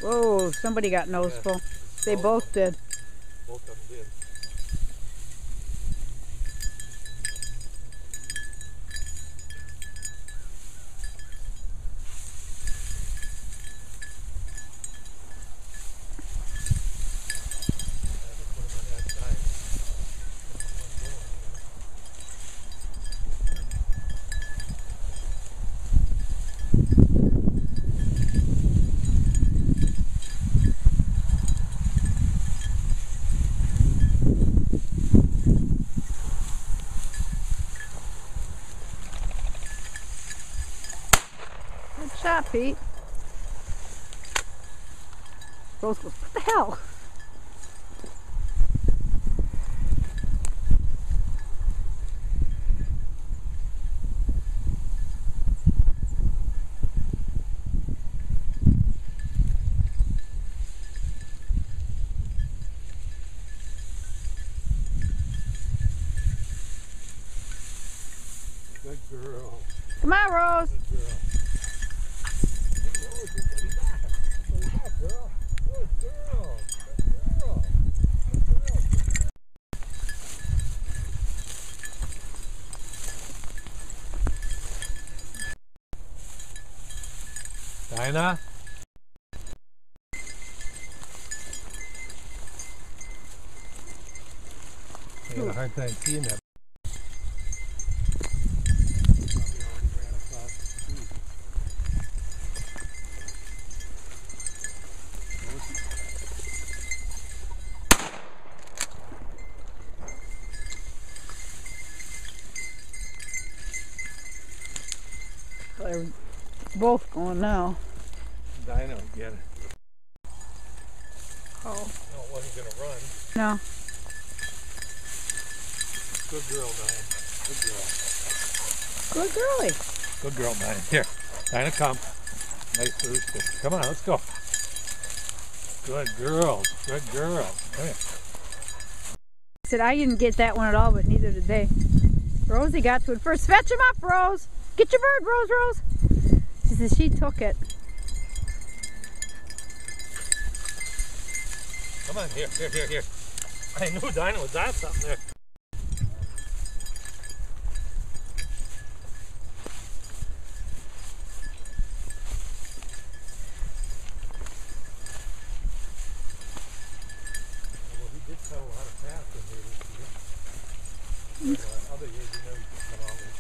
Whoa, somebody got noseful. Yeah. They both did. Both of them did. Good shot, Pete. Rose goes, what the hell? Good girl. Come on, Rose. Good girl. Rose, you're coming back. Come back, girl. Good girl. Good girl. Good girl. Dyna? I had a hard time seeing that. They're both going now. Dyna will get it. Oh. No, it wasn't going to run. No. Good girl, Dyna. Good girl. Good girlie. Good girl, Dyna. Here. Dyna, come. Nice rooster. Come on, let's go. Good girl. Good girl. Come here. I said I didn't get that one at all, but neither did they. Rosie got to it first. Fetch him up, Rose. Get your bird, Rose, Rose. She said she took it. Come on, here. I knew Dyna was at something there. Well, he did cut a lot of paths in here this year. Other years, he never cut all this.